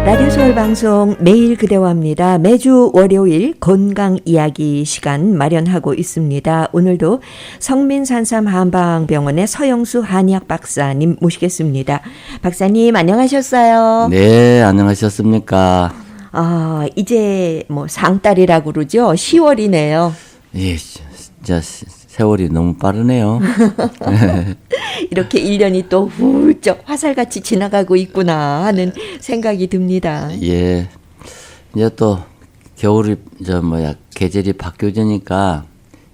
라디오 서울 방송 매일 그대와 합니다. 매주 월요일 건강 이야기 시간 마련하고 있습니다. 오늘도 성민산삼 한방병원의 서영수 한의학 박사님 모시겠습니다. 박사님 안녕하셨어요? 네, 안녕하셨습니까? 아, 이제 뭐 상달이라고 그러죠? 10월이네요. 예, 진짜 세월이 너무 빠르네요. 이렇게 1년이 또 훌쩍 화살같이 지나가고 있구나 하는 생각이 듭니다. 예, 이제 또 겨울이 계절이 바뀌어지니까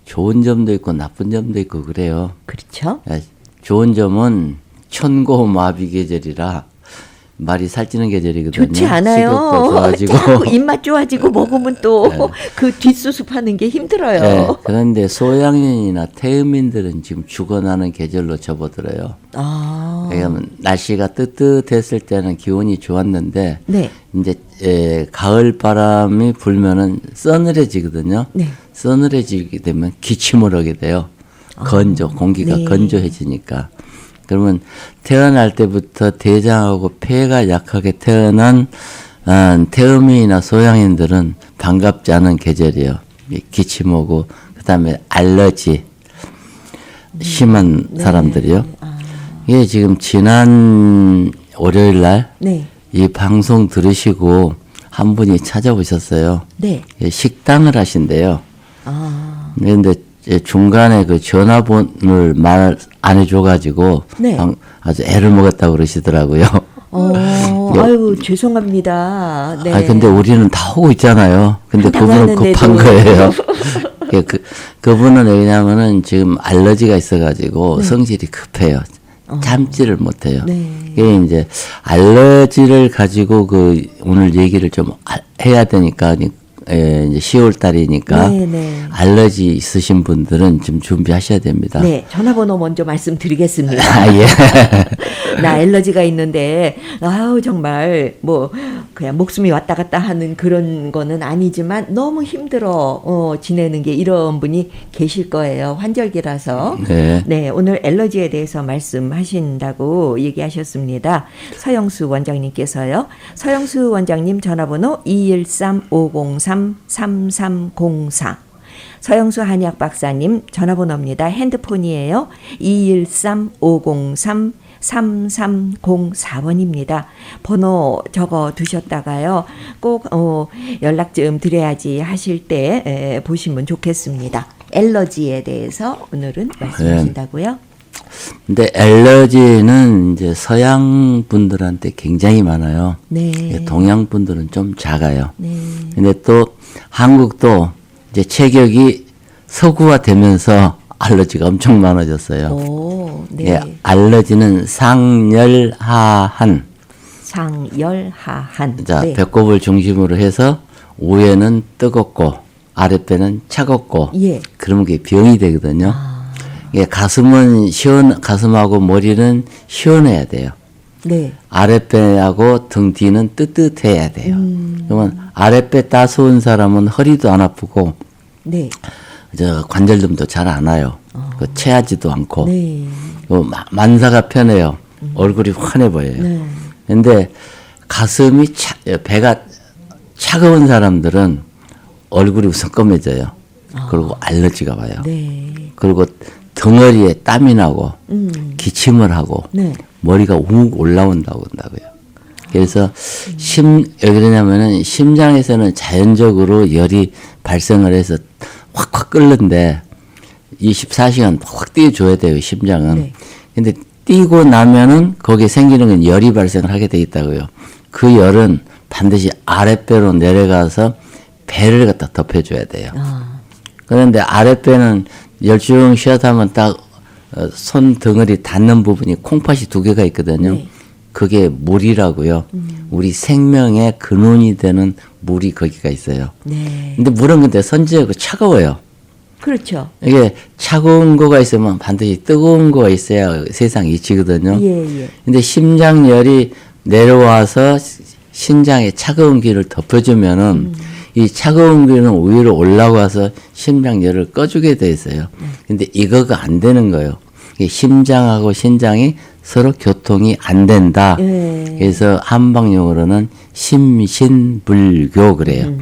좋은 점도 있고 나쁜 점도 있고 그래요. 그렇죠? 좋은 점은 천고마비 계절이라 말이 살찌는 계절이거든요. 좋지 않아요. 식욕도 좋아지고 자꾸 입맛 좋아지고 먹으면 또 그 뒷수습하는 게 힘들어요. 네, 그런데 소양인이나 태음인들은 지금 죽어나는 계절로 접어들어요. 아. 왜냐하면 날씨가 뜨뜻했을 때는 기온이 좋았는데 네. 이제 가을 바람이 불면은 서늘해지거든요. 네. 서늘해지게 되면 기침을 하게 돼요. 공기가 네. 건조해지니까. 그러면 태어날 때부터 대장하고 폐가 약하게 태어난 태음인이나 소양인들은 반갑지 않은 계절이에요. 기침 오고 그다음에 알러지 심한 사람들이요. 이게 지금 지난 월요일 날 이 방송 들으시고 한 분이 찾아오셨어요. 네. 식당을 하신대요. 아. 그런데 중간에 그 전화번호를 말 안 해줘가지고 네. 아주 애를 먹었다고 그러시더라고요. 아유, 죄송합니다. 네. 아 근데 우리는 다 하고 있잖아요. 근데 그분은 급한 거예요. 그분은 왜냐면은 지금 알러지가 있어가지고 성질이 급해요. 참지를 못해요. 네. 이게 이제 알러지를 가지고 그 오늘 얘기를 좀 해야 되니까 이제 10월 달이니까 네. 알러지 있으신 분들은 좀 준비하셔야 됩니다. 네, 전화번호 먼저 말씀드리겠습니다. 아, 예. 나 알러지가 있는데, 아우, 정말, 그냥 목숨이 왔다 갔다 하는 그런 거는 아니지만, 너무 힘들어, 지내는 게 이런 분이 계실 거예요. 환절기라서. 네. 오늘 알러지에 대해서 말씀하신다고 얘기하셨습니다. 서영수 원장님께서요. 서영수 원장님 전화번호 213-503-3304. 서영수 한의학 박사님 전화번호입니다. 핸드폰이에요. 213-503-3304번입니다. 번호 적어 두셨다가요. 꼭 연락 좀 드려야지 하실 때 보시면 좋겠습니다. 알러지에 대해서 오늘은 말씀하신다고요? 근데 알러지는 이제 서양 분들한테 굉장히 많아요. 네. 동양 분들은 좀 작아요. 네. 근데 또 한국도 이제 체격이 서구화되면서 알러지가 엄청 많아졌어요. 오, 네. 예, 알러지는 상열하한. 상열하한. 자, 네. 배꼽을 중심으로 해서 위에는 뜨겁고 아랫배는 차갑고. 예. 그러면 그게 병이 되거든요. 예, 가슴하고 머리는 시원해야 돼요. 네. 아랫배하고 등 뒤는 뜨뜻해야 돼요. 그러면 아랫배 따스운 사람은 허리도 안 아프고 네. 관절염도 잘 안 와요. 체하지도 않고 네. 만사가 편해요. 얼굴이 환해 보여요. 네. 근데 배가 차가운 사람들은 얼굴이 우선 검해져요. 그리고 알러지가 와요. 네. 그리고 덩어리에 땀이 나고 기침을 하고 네. 머리가 웅 올라온다고요. 그래서 왜 그러냐면은 심장에서는 자연적으로 열이 발생을 해서 확확 끓는데 24시간 확 띄워줘야 돼요, 심장은. 네. 근데 뛰고 나면은 거기에 생기는 건 열이 발생을 하게 돼 있다고요. 그 열은 반드시 아랫배로 내려가서 배를 갖다 덮여줘야 돼요. 그런데 아랫배는 열중 쉬었다 하면 딱 손 덩어리 닿는 부분이 콩팥이 2개가 있거든요. 네. 그게 물이라고요. 우리 생명의 근원이 되는 물이 거기가 있어요. 네. 근데 물은 근데 선지하고 차가워요. 그렇죠. 이게 차가운 거가 있으면 반드시 뜨거운 거가 있어야 세상이 이치거든요. 예. 근데 심장열이 내려와서 심장에 차가운 기를 덮여주면은 이 차가운 기는 위로 올라가서 심장열을 꺼주게 돼 있어요. 근데 이거가 안 되는 거예요. 이게 심장하고 신장이 서로 교통이 안 된다. 그래서 한방용어로는 심신불교 그래요.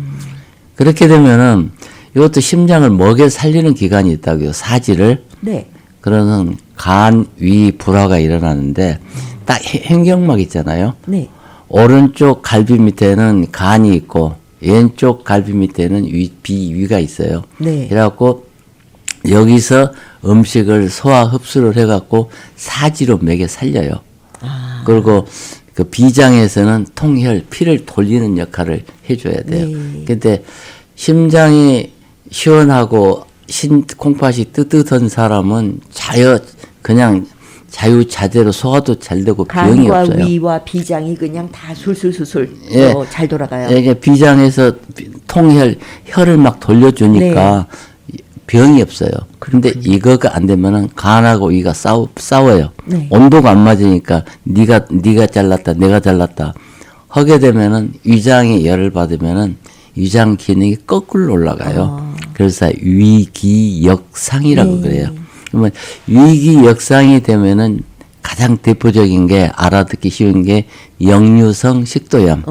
그렇게 되면은 이것도 심장을 먹여 살리는 기관이 있다고요. 사지를. 네. 그러는 간, 위, 불화가 일어나는데 딱 횡격막 있잖아요. 네. 오른쪽 갈비 밑에는 간이 있고 왼쪽 갈비 밑에는 비위가 있어요. 네. 그래갖고 여기서 음식을 소화 흡수를 해갖고 사지로 먹여 살려요. 그리고 그 비장에서는 통혈, 피를 돌리는 역할을 해줘야 돼요. 네. 근데 심장이 시원하고 콩팥이 뜨뜻한 사람은 그냥 자유자재로 소화도 잘 되고 병이 간과 없어요. 위와 비장이 그냥 다 술술술술 예. 잘 돌아가요. 이게 비장에서 혈을 막 돌려주니까 병이 없어요. 그런데 이거가 안 되면은 간하고 위가 싸워요. 네. 온도가 안 맞으니까 네가 잘났다, 내가 잘났다. 하게 되면은 위장이 열을 받으면은 위장 기능이 거꾸로 올라가요. 그래서 위기역상이라고 그래요. 그러면 위기역상이 되면은 가장 대표적인 게 알아듣기 쉬운 게 역류성 식도염.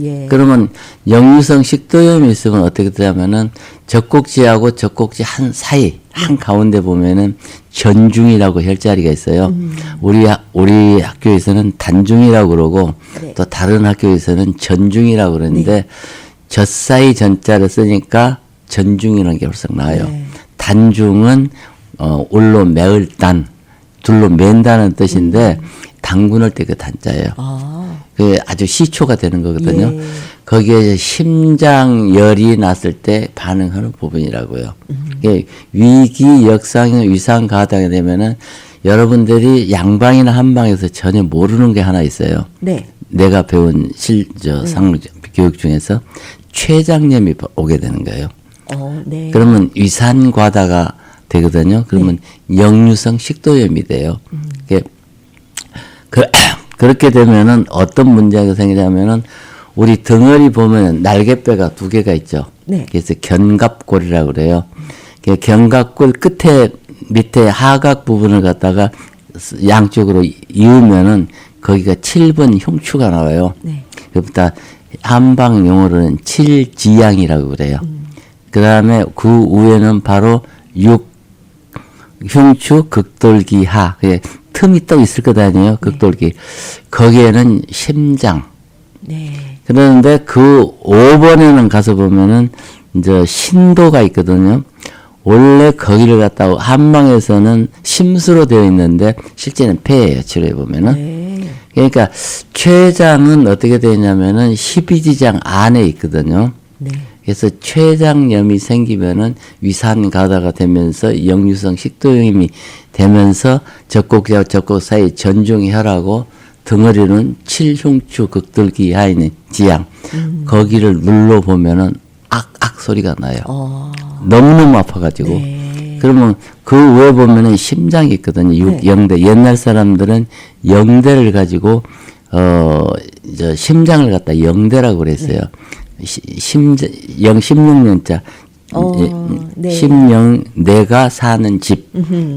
예. 그러면 역류성 식도염이 있으면 어떻게 되냐면은 젖꼭지하고 젖꼭지 한 가운데 보면은 전중이라고 혈자리가 있어요. 우리 학교에서는 단중이라고 그러고 네. 또 다른 학교에서는 전중이라고 그러는데 젖사이 전자를 쓰니까 전중이라는 게 벌써 나와요. 네. 단중은 올로 매을 단, 둘로 맨다는 뜻인데 당군을 때 그 단자예요. 그 아주 시초가 되는 거거든요. 예. 거기에 심장열이 났을 때 반응하는 부분이라고요. 위기 역상이 위상 가다가 되면은 여러분들이 양방이나 한방에서 전혀 모르는 게 하나 있어요. 네. 내가 배운 교육 중에서 췌장염이 오게 되는 거예요. 네. 그러면 위산 과다가 되거든요. 그러면 역류성 식도염이 돼요. 그렇게 되면은 어떤 문제가 생기냐면은 우리 덩어리 보면 날개뼈가 2개가 있죠. 네. 그래서 견갑골이라고 그래요. 견갑골 끝에 밑에 하각 부분을 갖다가 양쪽으로 이으면은 거기가 7번 흉추가 나와요. 네. 그보다 한방 용어로는 7지양이라고 그래요. 그 다음에 그 위에는 바로 6흉추 극돌기하. 틈이 또 있을 것 아니에요. 극돌기. 거기에는 심장. 네. 그런데 그 5번에는 가서 보면은 이제 신도가 있거든요. 원래 거기를 갖다가 한방에서는 심수로 되어 있는데 실제는 폐예요. 치료해 보면은. 네. 그러니까 췌장은 어떻게 되냐면은 12지장 안에 있거든요. 네. 그래서 췌장염이 생기면은 위산 가다가 되면서 역류성 식도염이 되면서 젖꼭지와 젖꼭 사이 전중이 혈하고 덩어리는 7흉추 극돌기 하에는 지양. 거기를 눌러 보면은 악악 소리가 나요. 너무너무 아파가지고. 네. 그러면 그 위에 보면은 심장이 있거든요. 영대. 옛날 사람들은 영대를 가지고 심장을 갖다 영대라고 그랬어요. 심장 16년자 네. 심령 내가 사는 집.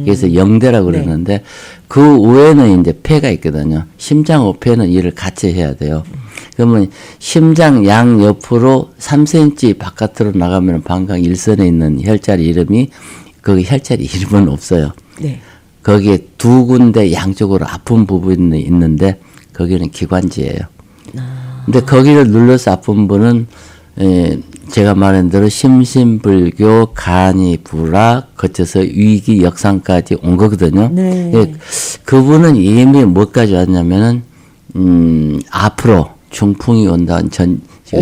그래서 영대라고 그러는데 그 위에는 이제 폐가 있거든요. 심장하고 폐는 일을 같이 해야 돼요. 그러면 심장 양 옆으로 3cm 바깥으로 나가면 방광 일선에 있는 혈자리 이름이 거기 혈자리 이름은 없어요. 네. 거기에 2군데 양쪽으로 아픈 부분이 있는데 거기는 기관지예요. 근데 거기를 눌러서 아픈 분은 제가 말한 대로 심신불교, 간이 불화, 거쳐서 위기 역상까지 온 거거든요. 네. 그분은 이미 뭐까지 왔냐면은 앞으로 중풍이 온다는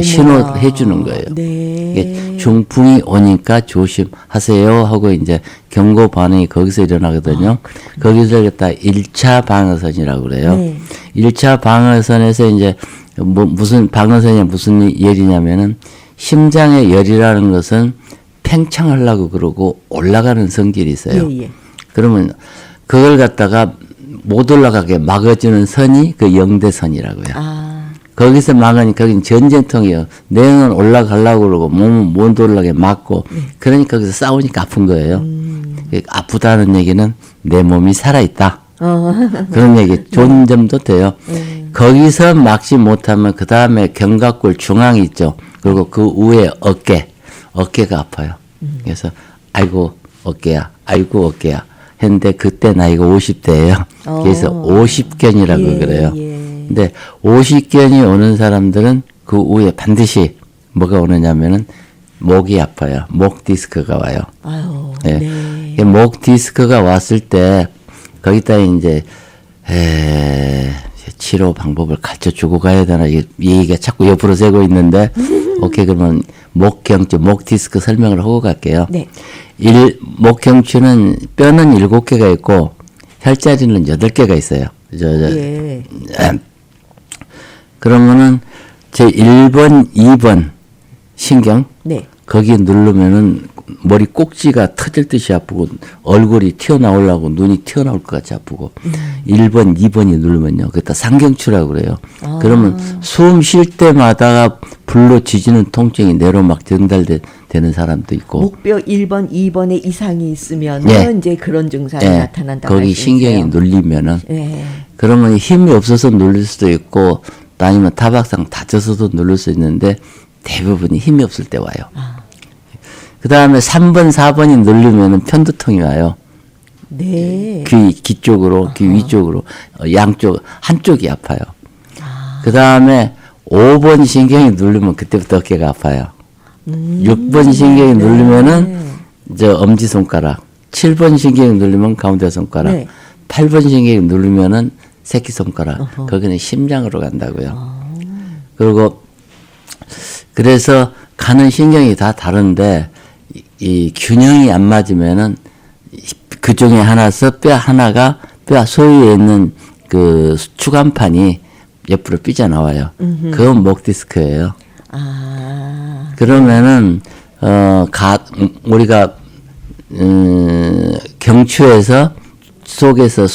신호해 주는 거예요. 네. 중풍이 오니까 조심하세요 하고 이제 경고 반응이 거기서 일어나거든요. 거기서 갖다 1차 방어선이라고 그래요. 네. 1차 방어선에서 이제 무슨 방어선이 무슨 열이냐면은 심장의 열이라는 것은 팽창하려고 그러고 올라가는 성질이 있어요. 예. 그러면 그걸 갖다가 못 올라가게 막아주는 선이 그 영대선이라고요. 거기서 막으니까 거긴 전쟁통이에요. 내는 올라가려고 그러고 몸은 못 올라가게 막고 그러니까 거기서 싸우니까 아픈 거예요. 아프다는 얘기는 내 몸이 살아있다. 그런 얘기 좋은 점도 돼요. 거기서 막지 못하면 그 다음에 견갑골 중앙이 있죠. 그리고 그 위에 어깨가 아파요. 그래서 아이고 어깨야 했는데 그때 나이가 50대예요. 그래서 50견이라고 그래요. 근데 50견이 오는 사람들은 그 위에 반드시 뭐가 오느냐면은 목이 아파요. 목 디스크가 와요. 아유, 네. 목 디스크가 왔을 때 거기다 이제 치료 방법을 가르쳐 주고 가야 되나 이 얘기가 자꾸 옆으로 새고 있는데 오케이 그러면 목경추 목 디스크 설명을 하고 갈게요. 네. 목경추는 뼈는 7개가 있고 혈자리는 8개가 있어요. 예. 그러면은 제 1번, 2번 신경 네. 거기 누르면은 머리 꼭지가 터질 듯이 아프고 얼굴이 튀어나오려고 눈이 튀어나올 것 같이 아프고 1번, 2번이 누르면요. 그다 상경추라고 그래요. 그러면 숨 쉴 때마다 불로 지지는 통증이 뇌로 막 전달되는 사람도 있고 목뼈 1번, 2번에 이상이 있으면 네. 이제 그런 증상이 네. 나타난다고 거기 신경이 말씀이세요. 눌리면은 네. 그러면 힘이 없어서 눌릴 수도 있고 아니면 타박상 다쳐서도 누를 수 있는데 대부분이 힘이 없을 때 와요. 그 다음에 3번, 4번이 누르면은 편두통이 와요. 네. 귀 쪽으로, 귀 위쪽으로, 양쪽, 한쪽이 아파요. 그 다음에 5번 신경이 누르면 그때부터 어깨가 아파요. 6번 신경이 누르면은 저 엄지손가락, 7번 신경이 누르면 가운데 손가락, 네. 8번 신경이 누르면은 새끼손가락, 거기는 심장으로 간다고요. 그리고 그래서 가는 신경이 다 다른데 이 균형이 안 맞으면은 그 중에 하나서 뼈 하나가 뼈 소위에 있는 그 추간판이 옆으로 삐져나와요. 그건 목 디스크예요. 그러면은 우리가 경추에서 속에서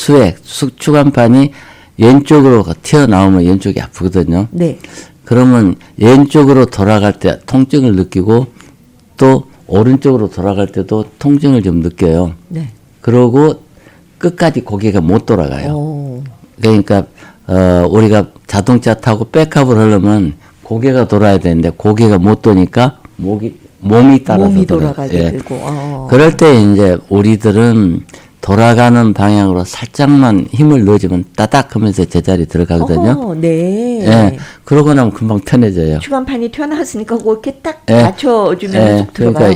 추간판이 왼쪽으로 튀어나오면 왼쪽이 아프거든요. 네. 그러면 왼쪽으로 돌아갈 때 통증을 느끼고 또 오른쪽으로 돌아갈 때도 통증을 좀 느껴요. 네. 그러고 끝까지 고개가 못 돌아가요. 오. 그러니까 우리가 자동차 타고 백업을 하려면 고개가 돌아야 되는데 고개가 못 도니까 몸이 따라서 몸이 돌아가게 되고. 그럴 때 이제 우리들은 돌아가는 방향으로 살짝만 힘을 넣어주면 따닥 하면서 제자리 들어가거든요. 네. 예. 그러고 나면 금방 편해져요. 추간판이 튀어나왔으니까 그렇게 딱 예. 맞춰주면 쏙 들어가요.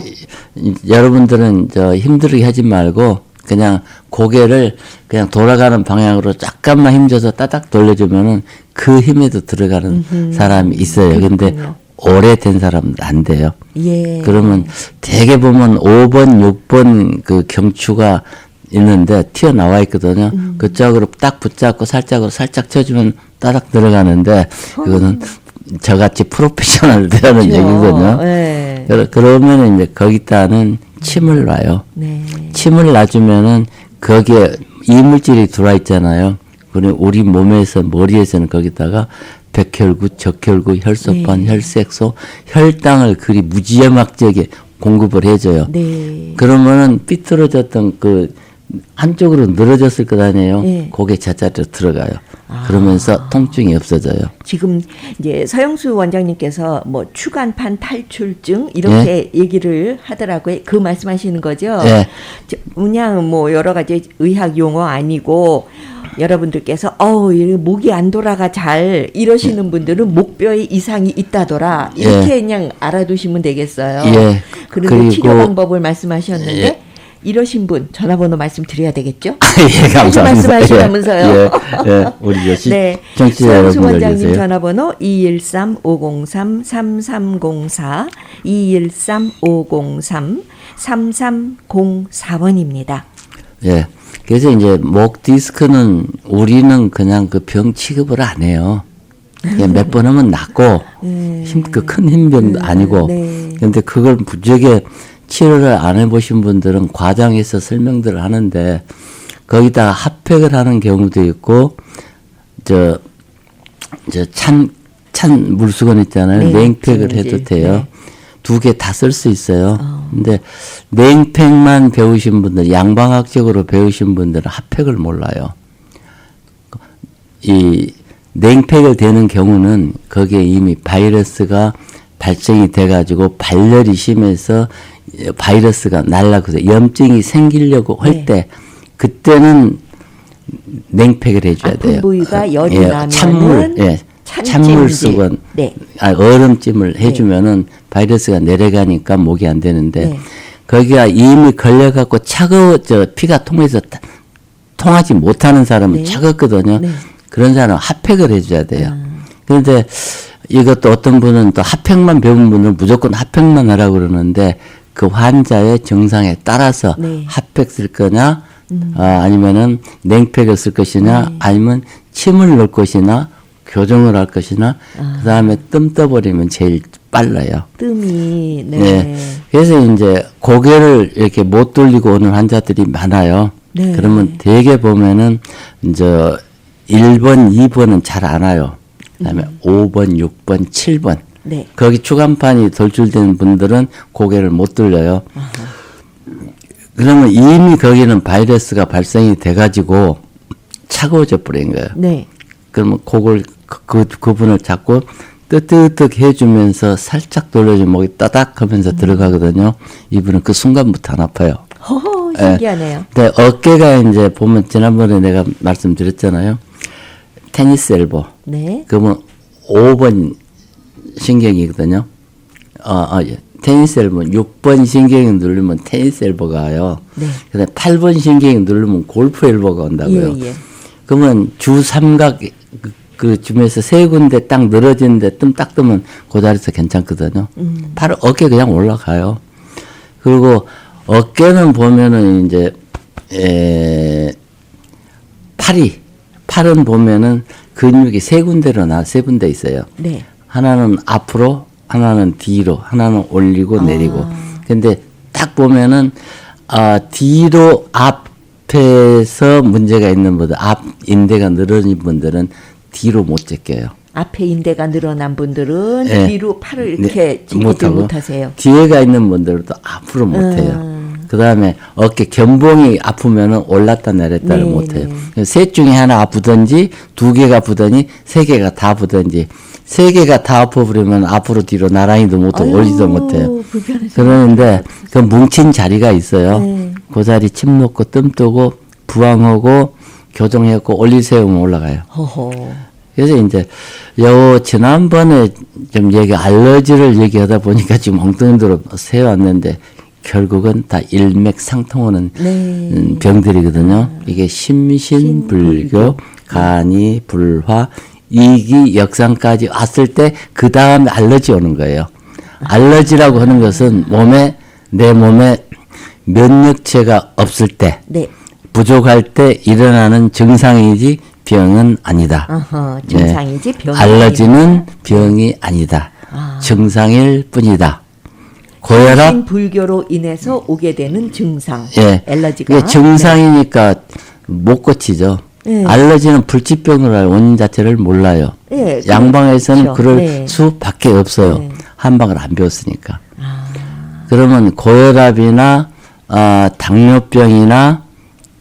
그러니까 여러분들은 힘들게 하지 말고 그냥 고개를 그냥 돌아가는 방향으로 잠깐만 힘줘서 따닥 돌려주면은 그 힘에도 들어가는 사람이 있어요. 근데 오래된 사람은 안 돼요. 예. 그러면 대개 보면 5번, 6번 그 경추가 있는데 튀어나와 있거든요. 그쪽으로 딱 붙잡고 살짝 쳐주면 따닥 들어가는데 그거는 저같이 프로페셔널 되라는 얘기거든요. 네. 그러면 이제 거기다는 침을 놔요. 네. 침을 놔주면은 거기에 이물질이 들어와 있잖아요. 그리고 우리 몸에서 머리에서는 거기다가 백혈구, 적혈구, 혈소판, 네. 혈색소, 혈당을 그리 무지막지하게 공급을 해줘요. 네. 그러면은 삐뚤어졌던 그 한쪽으로 늘어졌을 것 아니에요. 네. 고개 제자리로 들어가요. 그러면서 통증이 없어져요. 지금 이제 서영수 원장님께서 뭐 추간판 탈출증 이렇게 얘기를 하더라고요. 그 말씀하시는 거죠? 네. 그냥 뭐 여러 가지 의학 용어 아니고 여러분들께서 이거 목이 안 돌아가 잘 이러시는 분들은 목뼈에 이상이 있다더라 이렇게 그냥 알아두시면 되겠어요. 예. 그리고 치료 방법을 말씀하셨는데 이러신 분 전화번호 말씀드려야 되겠죠? 예, 감사합니다. 말씀하시라면서요. 예, 우리 네. 정치자 서영수 여러분들 원장님 계세요. 전화번호 213-503-3304 213-503-3304번입니다. 예. 그래서 이제 목 디스크는 우리는 그냥 그 병 취급을 안 해요. 그냥 몇 번 하면 낫고 그 큰 힘병도 아니고. 네. 근데 그걸 무지하게 치료를 안 해보신 분들은 과장해서 설명들을 하는데 거기다가 핫팩을 하는 경우도 있고 찬 물수건 있잖아요. 네, 냉팩을 찜질. 해도 돼요. 네. 2개 다 쓸 수 있어요. 근데 냉팩만 배우신 분들, 양방학적으로 배우신 분들은 핫팩을 몰라요. 이 냉팩을 대는 경우는 거기에 이미 바이러스가 발생이 돼가지고 발열이 심해서 바이러스가 날라가서 염증이 생기려고 할 때 그때는 냉팩을 해줘야 아픈 돼요. 부위가 열이 나면은 찬물 쓰고 네. 얼음찜을 해주면은 바이러스가 내려가니까 목이 안 되는데 네. 거기가 이미 걸려갖고 피가 통해서 통하지 못하는 사람은 네. 차갑거든요. 네. 그런 사람은 핫팩을 해줘야 돼요. 그런데 이것도 어떤 분은 또 핫팩만 배운 분은 무조건 핫팩만 하라고 그러는데 그 환자의 증상에 따라서 네. 핫팩 쓸 거냐 아니면은 냉팩을 쓸 것이냐 아니면 침을 넣을 것이나 교정을 할 것이나 그 다음에 뜸 떠버리면 제일 빨라요. 뜸이 네. 네. 그래서 이제 고개를 이렇게 못 돌리고 오는 환자들이 많아요. 네. 그러면 대개 보면은 이제 1번, 2번은 잘 안 와요. 그다음에 5번, 6번, 7번. 네. 거기 추간판이 돌출된 분들은 고개를 못 돌려요. 그러면 이미 거기는 바이러스가 발생이 돼가지고 차가워져 버린 거예요. 네. 그러면 그걸 그분을 잡고 뜨뜻뜨 해주면서 살짝 돌려주면 목이 따닥 하면서 들어가거든요. 이분은 그 순간부터 안 아파요. 허허, 신기하네요. 근데 어깨가 이제 보면 지난번에 내가 말씀드렸잖아요. 테니스 엘보. 네. 그러면 5번 신경이거든요. 예. 테니스 엘보 6번 신경이 누르면 테니스 엘보가 와요. 네. 그다음에 8번 신경이 누르면 골프 엘보가 온다고요. 예, 예. 그러면 주 삼각 그 중에서 세 군데 딱 늘어지는데 딱 뜨면 그 자리에서 괜찮거든요. 바로 어깨 그냥 올라가요. 그리고 어깨는 보면은 이제 팔은 보면은 근육이 세 군데로 세 군데 있어요. 네. 하나는 앞으로, 하나는 뒤로, 하나는 올리고 내리고. 근데 딱 보면은 뒤로 앞에서 문제가 있는 분들, 앞 인대가 늘어진 분들은 뒤로 못 제껴요. 앞에 인대가 늘어난 분들은 네. 뒤로 팔을 이렇게 짚지 못하세요. 뒤에가 있는 분들도 앞으로 못해요. 그 다음에 어깨 견봉이 아프면은 올랐다 내렸다를 네, 못해요. 셋 중에 하나 아프든지 두 개가 아프든지 세 개가 다 아프든지 세 개가 다 아파버리면 앞으로 뒤로 나란히도 못하고 올리도 못해요. 불편해서. 그러는데 그 뭉친 자리가 있어요. 네. 그 자리 침 놓고 뜸 뜨고 부항하고 교정하고 올리 세우면 올라가요. 허허. 그래서 이제 지난번에 좀 알러지를 얘기하다 보니까 지금 엉뚱이로 세웠는데 결국은 다 일맥상통하는 네. 병들이거든요. 이게 심신불교, 간이 불화, 이기 역상까지 왔을 때 그 다음에 알러지 오는 거예요. 알러지라고 하는 것은 내 몸에 면역체가 없을 때, 네. 부족할 때 일어나는 증상이지 병은 아니다. 어허, 증상이지 병이 알러지는 병이 아니다. 증상일 뿐이다. 고혈압 불교로 인해서 오게 되는 증상. 예. 알러지가. 이게 증상이니까 못 고치죠. 네. 알러지는 불치병으로 원인 자체를 몰라요. 네, 양방에서는 그렇죠. 그럴 네. 수밖에 없어요. 네. 한방을 안 배웠으니까. 그러면 고혈압이나 당뇨병이나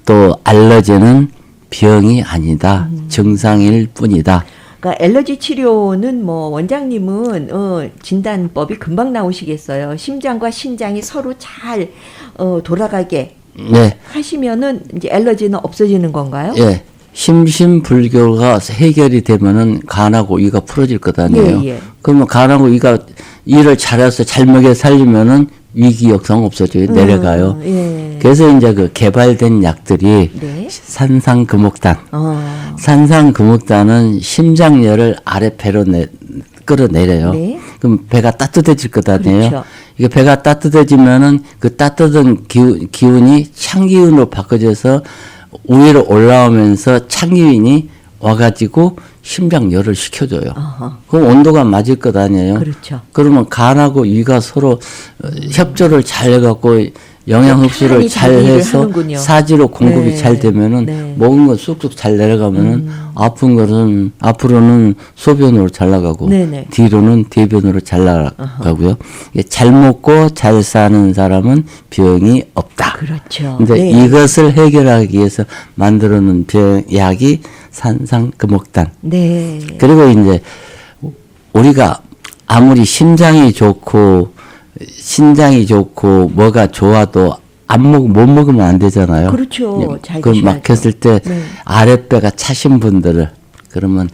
또 알러지는 병이 아니다. 증상일 뿐이다. 그러니까 알러지 치료는 뭐 원장님은 진단법이 금방 나오시겠어요. 심장과 신장이 서로 잘 돌아가게 네. 하시면은 이제 알러지는 없어지는 건가요? 예. 심신불교가 해결이 되면은 간하고 위가 풀어질 것 아니에요. 예, 예. 그러면 간하고 위가 일을 잘해서 잘 먹여 살리면은 위기 역상 없어져요. 내려가요. 예. 그래서 이제 그 개발된 약들이 네. 산상금옥단. 산상금옥단은 심장열을 아래 배로 끌어내려요. 네. 그럼 배가 따뜻해질 것 아니에요. 그렇죠. 이게 배가 따뜻해지면은 그 따뜻한 기운이 찬기운으로 바꿔져서 위로 올라오면서 찬기운이 와가지고 심장열을 식혀줘요. 그럼 온도가 맞을 것 아니에요. 그렇죠. 그러면 간하고 위가 서로 협조를 잘 해갖고 영양 흡수를 편안히 잘 자기 일을 해서 하는군요. 사지로 공급이 네. 잘 되면은 네. 먹은 건 쑥쑥 잘 내려가면은 아픈 것은 앞으로는 소변으로 잘 나가고 네네. 뒤로는 대변으로 잘 나가고요. 이게 잘 먹고 잘 사는 사람은 병이 없다. 그렇죠. 근데 네. 이것을 해결하기 위해서 만들어 놓은 약이 산상금옥단. 네. 그리고 이제 우리가 아무리 심장이 좋고 뭐가 좋아도 못 먹으면 안 되잖아요. 그렇죠. 잘 그 드셔야죠. 막혔을 때 네. 아랫배가 차신 분들을 그러면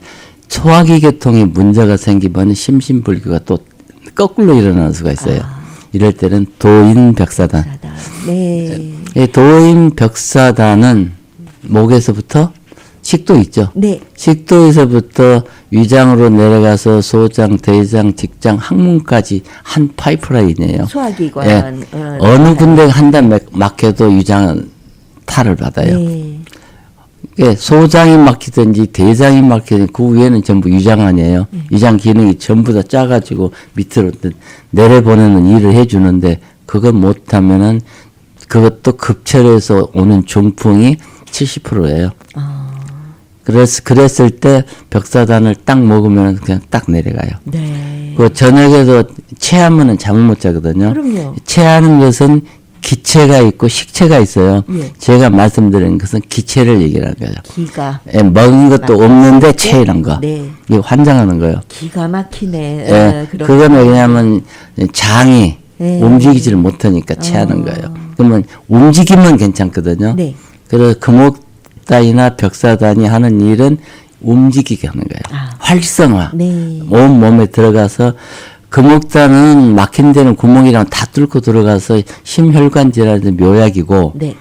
소화기 계통에 문제가 생기면 심신불규가 또 거꾸로 일어날 수가 있어요. 이럴 때는 도인벽사단. 네. 이 도인벽사단은 목에서부터 식도 있죠. 네. 식도에서부터 위장으로 내려가서 소장, 대장, 직장, 항문까지 한 파이프라인이에요. 소화기관. 예. 어느 군데 한 단 막혀도 위장은 탈을 받아요. 네. 예, 소장이 막히든지 대장이 막히든지 그 위에는 전부 위장 아니에요. 위장 기능이 전부 다 짜가지고 밑으로 내려보내는 일을 해주는데 그거 못하면은 그것도 급철에서 오는 중풍이 70%예요. 그랬을 때 벽사단을 딱 먹으면 그냥 딱 내려가요. 네. 그 저녁에도 체하면은 잠을 못 자거든요. 그럼요. 체하는 것은 기체가 있고 식체가 있어요. 예. 제가 말씀드리는 것은 기체를 얘기하는 거예요. 기가. 예, 먹은 것도 없는데 체이란 거. 네. 이거 환장하는 거예요. 기가 막히네. 예, 그렇군요. 그거는 왜냐하면 장이 예. 움직이지를 못하니까 체하는 거예요. 그러면 움직이면 괜찮거든요. 네. 그래서 금옥단이나 벽사단이 하는 일은 움직이게 하는 거예요. 활성화. 네. 온 몸에 들어가서 금옥단은 막힌 데는 구멍이랑 다 뚫고 들어가서 심혈관 질환의 묘약이고 네.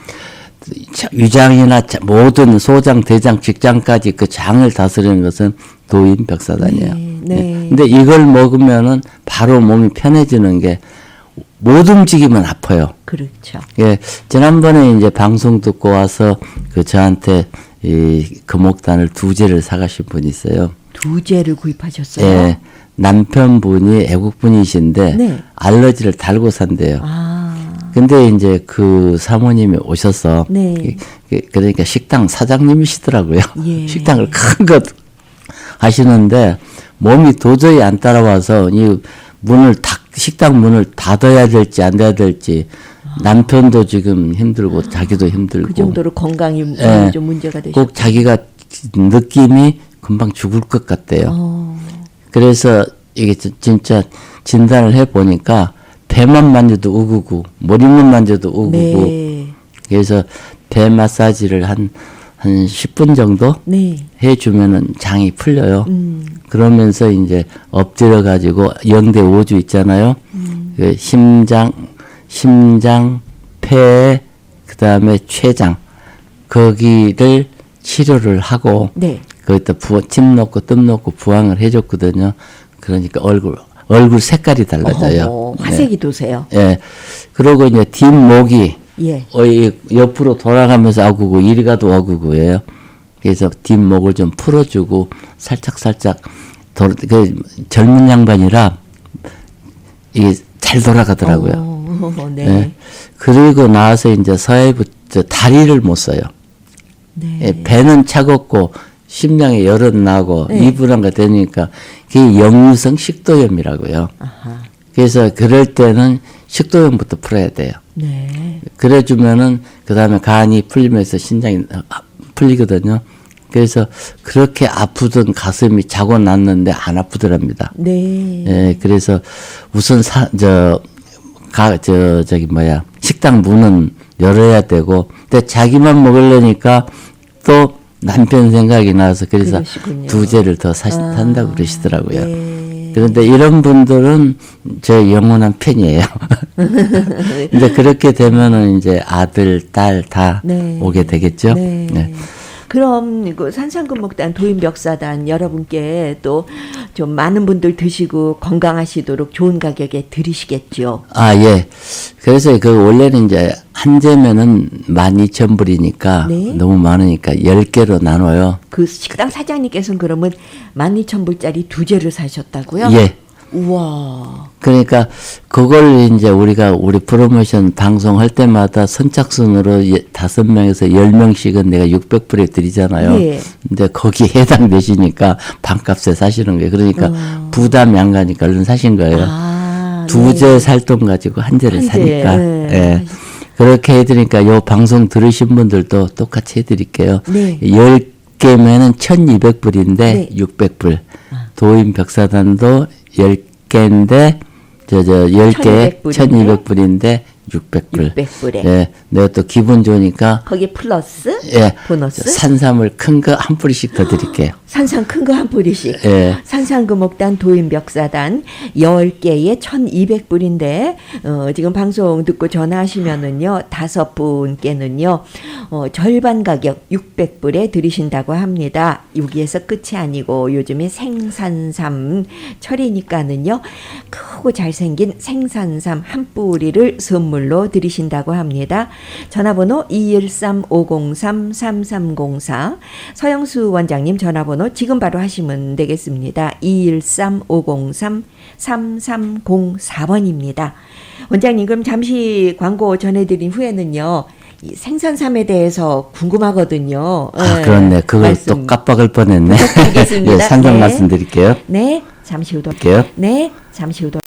위장이나 모든 소장, 대장, 직장까지 그 장을 다스리는 것은 도인벽사단이에요. 네. 근데 이걸 먹으면은 바로 몸이 편해지는 게 못 움직이면 아파요. 그렇죠. 예, 지난번에 이제 방송 듣고 와서 그 저한테 이 금옥단을 2제를 사가신 분이 있어요. 2제를 구입하셨어요? 예, 남편분이 애국분이신데 네. 알러지를 달고 산대요. 아. 근데 이제 그 사모님이 오셔서 네. 그러니까 식당 사장님이시더라고요. 예. 식당을 큰 것 하시는데 몸이 도저히 안 따라와서 이 식당 문을 닫아야 될지 안 닫아야 될지 남편도 지금 힘들고 자기도 힘들고 그 정도로 건강이 예. 좀 문제가 되셨죠. 꼭 자기가 느낌이 금방 죽을 것 같대요. 그래서 이게 진짜 진단을 해 보니까 배만 만져도 우구고 머리만 만져도 우구고 네. 그래서 배 마사지를 한 10분 정도 네. 해주면은 장이 풀려요. 그러면서 이제 엎드려 가지고 영대 5주 있잖아요. 그 심장, 폐, 그 다음에 췌장 거기를 치료를 하고 네. 거기다 침 넣고 뜸 넣고 부항을 해줬거든요. 그러니까 얼굴 색깔이 달라져요. 화색이 도세요. 예. 그리고 이제 뒷목이 예. 옆으로 돌아가면서 아구고 이리 가도 아구고예요. 그래서 뒷목을 좀 풀어주고 살짝 그 젊은 양반이라 이게 잘 돌아가더라고요. 네. 예. 그리고 나서 이제 서해부터 다리를 못 써요. 네. 예, 배는 차갑고 심장에 열은 나고 네. 이불한가 되니까 그게 역류성 식도염이라고요. 아하. 그래서 그럴 때는 식도염부터 풀어야 돼요. 네. 그래주면은 그 다음에 간이 풀리면서 신장이 풀리거든요. 그래서 그렇게 아프던 가슴이 자고 났는데 안 아프더랍니다. 네. 예, 그래서 우선 식당 문은 열어야 되고, 근데 자기만 먹으려니까 또 남편 생각이 나서 그래서 그러시군요. 2제를 더 산다고 그러시더라고요. 네. 그런데 이런 분들은 제 영원한 팬이에요. 근데 그렇게 되면은 이제 아들, 딸 다 네. 오게 되겠죠. 네. 네. 그럼 그 산상금목단 도인벽사단 여러분께 또 좀 많은 분들 드시고 건강하시도록 좋은 가격에 드리시겠죠. 아, 예. 그래서 그 원래는 이제 한 제면은 12,000불이니까 네. 너무 많으니까 10개로 나눠요. 그 식당 사장님께서는 그러면 12,000불짜리 2제를 사셨다고요? 예. 우와. 그러니까 그걸 이제 우리가 우리 프로모션 방송할 때마다 선착순으로 5명에서 10명씩은 내가 600불에 드리잖아요. 예. 근데 거기에 해당되시니까 반값에 사시는 거예요. 그러니까 부담이 안 가니까 얼른 사신 거예요. 아, 두 제 살 돈 가지고 한 제를 한 제, 사니까. 네. 예. 그렇게 해드리니까 요 방송 들으신 분들도 똑같이 해드릴게요. 네. 10개면은 1200불인데 네. 600불. 도인 벽사단도 10개인데 10개 1200불인데 600불. 600불에. 예. 내가 또 기분 좋으니까 거기 플러스 예. 보너스. 산삼을 큰 거 한 뿌리씩 더 드릴게요. 산삼 큰 거 한 뿌리씩. 예. 산삼금옥단 도인벽사단 10개에 1200불인데 지금 방송 듣고 전화하시면은요 5분께는요 절반 가격 600불에 드리신다고 합니다. 여기에서 끝이 아니고 요즘에 생산삼 철이니까는요 크고 잘생긴 생산삼 한 뿌리를 선물로 드리신다고 합니다. 전화번호 213-503-3304 서영수 원장님 전화번호 지금 바로 하시면 되겠습니다. 213-503-3304번입니다. 원장님 그럼 잠시 광고 전해드린 후에는요. 이 생산삼에 대해서 궁금하거든요. 아, 네, 그렇네. 그걸 말씀 또 깜빡을 뻔했네. 부탁드리겠습니다. 예, 상담 네. 말씀드릴게요. 네, 잠시 후도. 할게요. 네, 잠시 후도.